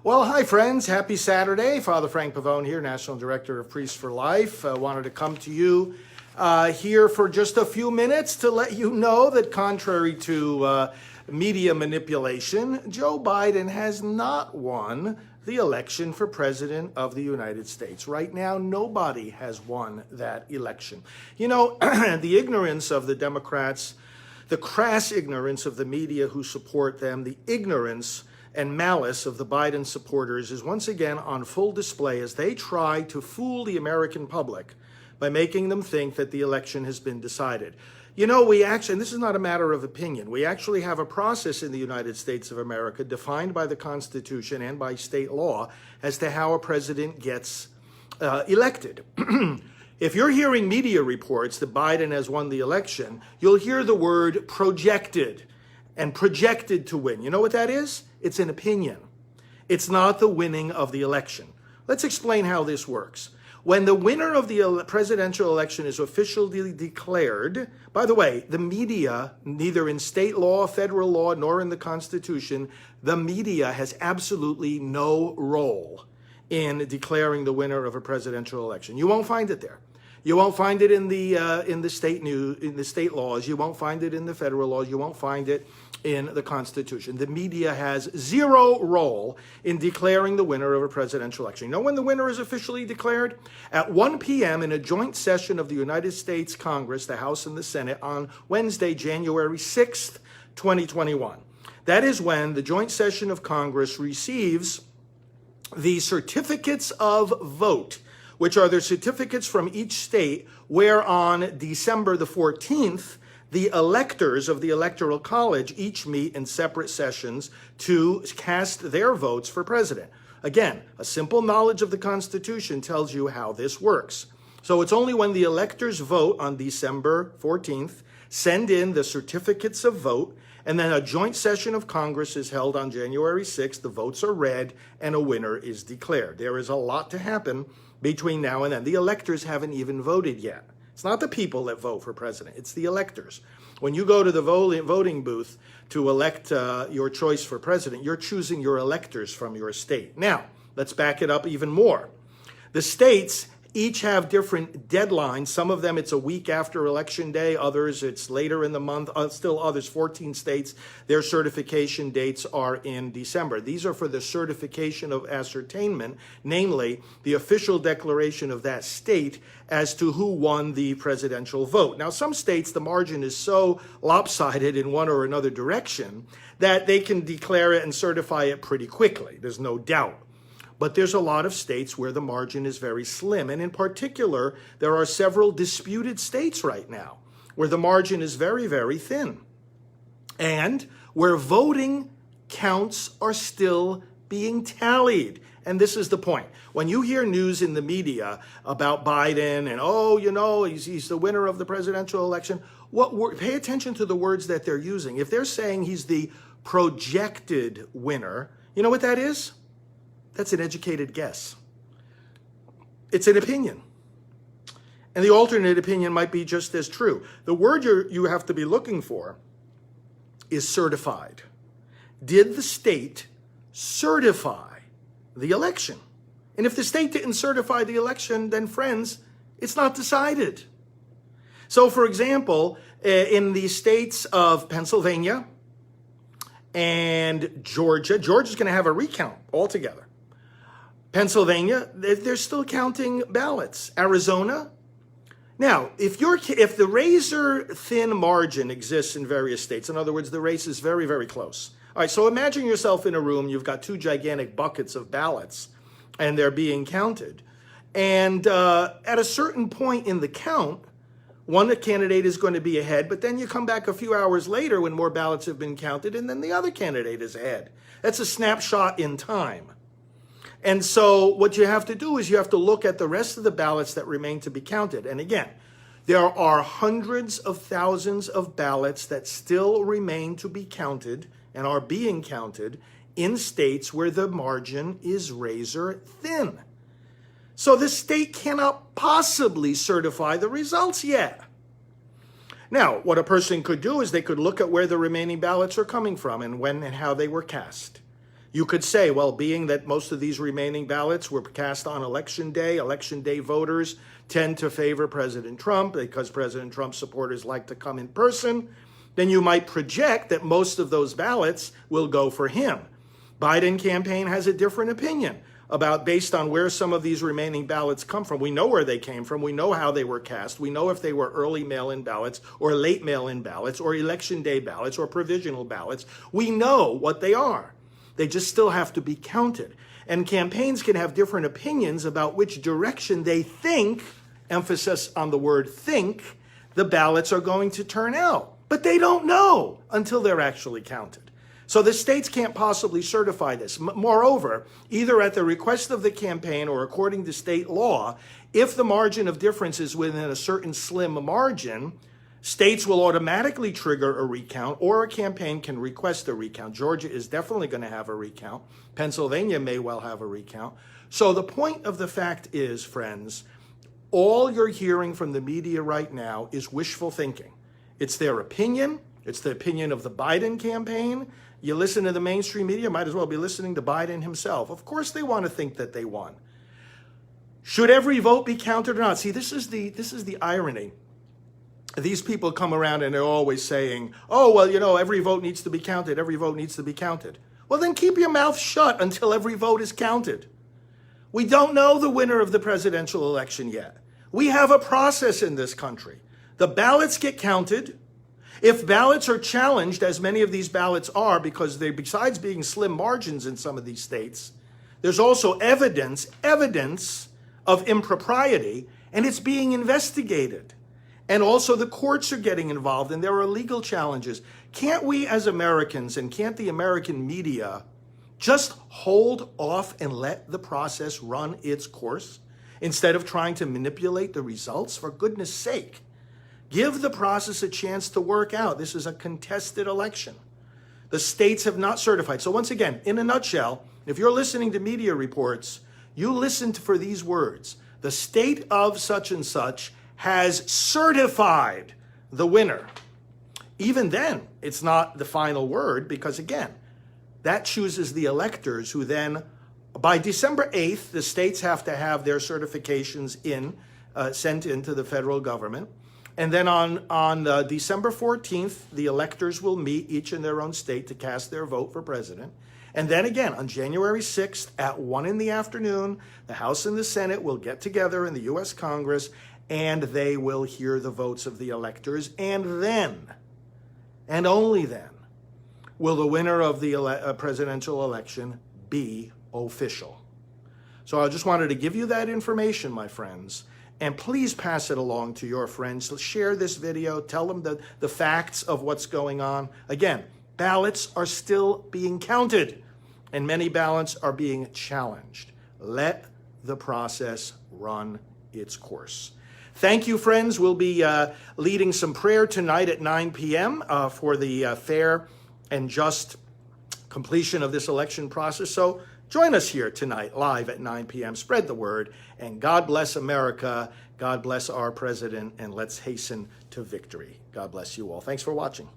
Well, hi, friends. Happy Saturday. Father Frank Pavone here, National Director of Priests for Life. Wanted to come to you here for just a few minutes to let you know that contrary to media manipulation, Joe Biden has not won the election for President of the United States. Right now, nobody has won that election. You know, the ignorance of the Democrats, the crass ignorance of the media who support them, the ignorance and malice of the Biden supporters is once again on full display as they try to fool the American public by making them think that the election has been decided. You know, we actually, and this is not a matter of opinion, we actually have a process in the United States of America defined by the Constitution and by state law as to how a president gets elected. If you're hearing media reports that Biden has won the election, you'll hear the word projected and projected to win. You know what that is? It's an opinion. It's not the winning of the election. Let's explain how this works. When the winner of the presidential election is officially declared, by the way, the media, neither in state law, federal law, nor in the Constitution, the media has absolutely no role in declaring the winner of a presidential election. You won't find it there. You won't find it in the state laws. You won't find it in the federal laws. You won't find it in the Constitution. The media has zero role in declaring the winner of a presidential election. You know when the winner is officially declared? At 1 p.m. in a joint session of the United States Congress, the House and the Senate, on Wednesday, January 6th, 2021. That is when the joint session of Congress receives the certificates of vote, which are the certificates from each state, where on December the 14th, the electors of the Electoral College each meet in separate sessions to cast their votes for president. Again, a simple knowledge of the Constitution tells you how this works. So it's only when the electors vote on December 14th, send in the certificates of vote, and then a joint session of Congress is held on January 6th, the votes are read, and a winner is declared. There is a lot to happen between now and then. The electors haven't even voted yet. It's not the people that vote for president, it's the electors. When you go to the voting booth to elect your choice for president, you're choosing your electors from your state. Now, let's back it up even more. The states each have different deadlines. Some of them it's a week after election day, others it's later in the month, still others, 14 states, their certification dates are in December. These are for the certification of ascertainment, namely the official declaration of that state as to who won the presidential vote. Now, some states, the margin is so lopsided in one or another direction that they can declare it and certify it pretty quickly. There's no doubt. But there's a lot of states where the margin is very slim. And in particular, there are several disputed states right now where the margin is very, very thin. And where voting counts are still being tallied. And this is the point. When you hear news in the media about Biden and, oh, you know, he's the winner of the presidential election, pay attention to the words that they're using. If they're saying he's the projected winner, you know what that is? That's an educated guess. It's an opinion. And the alternate opinion might be just as true. The word you have to be looking for is certified. Did the state certify the election? And if the state didn't certify the election, then friends, it's not decided. So for example, in the states of Pennsylvania and Georgia's going to have a recount altogether. Pennsylvania, they're still counting ballots. Arizona. Now, if the razor thin margin exists in various states, in other words, the race is very, very close. All right, so imagine yourself in a room, you've got two gigantic buckets of ballots, and they're being counted. And at a certain point in the count, one candidate is going to be ahead, but then you come back a few hours later when more ballots have been counted, and then the other candidate is ahead. That's a snapshot in time. And so what you have to do is you have to look at the rest of the ballots that remain to be counted. And again, there are hundreds of thousands of ballots that still remain to be counted and are being counted in states where the margin is razor thin. So the state cannot possibly certify the results yet. Now, what a person could do is they could look at where the remaining ballots are coming from and when and how they were cast. You could say, well, being that most of these remaining ballots were cast on election day voters tend to favor President Trump because President Trump's supporters like to come in person, then you might project that most of those ballots will go for him. Biden campaign has a different opinion about based on where some of these remaining ballots come from. We know where they came from. We know how they were cast. We know if they were early mail-in ballots or late mail-in ballots or election day ballots or provisional ballots. We know what they are. They just still have to be counted. And campaigns can have different opinions about which direction they think, emphasis on the word think, the ballots are going to turn out. But they don't know until they're actually counted. So the states can't possibly certify this. Moreover, either at the request of the campaign or according to state law, if the margin of difference is within a certain slim margin, states will automatically trigger a recount, or a campaign can request a recount. Georgia is definitely going to have a recount. Pennsylvania may well have a recount. So the point of the fact is, friends, all you're hearing from the media right now is wishful thinking. It's their opinion. It's the opinion of the Biden campaign. You listen to the mainstream media, might as well be listening to Biden himself. Of course they want to think that they won. Should every vote be counted or not? See, this is the irony. These people come around and they're always saying, oh, well, you know, every vote needs to be counted. Every vote needs to be counted. Well, then keep your mouth shut until every vote is counted. We don't know the winner of the presidential election yet. We have a process in this country. The ballots get counted. If ballots are challenged, as many of these ballots are, because they, besides being slim margins in some of these states, there's also evidence of impropriety, and it's being investigated. And also the courts are getting involved, and there are legal challenges. Can't we as Americans, and can't the American media just hold off and let the process run its course instead of trying to manipulate the results? For goodness sake, give the process a chance to work out. This is a contested election. The states have not certified. So once again, in a nutshell, if you're listening to media reports, you listen for these words. The state of such and such has certified the winner. Even then, it's not the final word because, again, that chooses the electors who then, by December 8th, the states have to have their certifications sent into the federal government. And then on December 14th, the electors will meet each in their own state to cast their vote for president. And then again, on January 6th at 1 p.m, the House and the Senate will get together in the U.S. Congress and they will hear the votes of the electors. And then, and only then, will the winner of the presidential election be official. So I just wanted to give you that information, my friends. And please pass it along to your friends. Share this video. Tell them the facts of what's going on. Again, ballots are still being counted, and many ballots are being challenged. Let the process run its course. Thank you, friends. We'll be leading some prayer tonight at 9 p.m. For the fair and just completion of this election process. So join us here tonight, live at 9 p.m. Spread the word, and God bless America. God bless our president, and let's hasten to victory. God bless you all. Thanks for watching.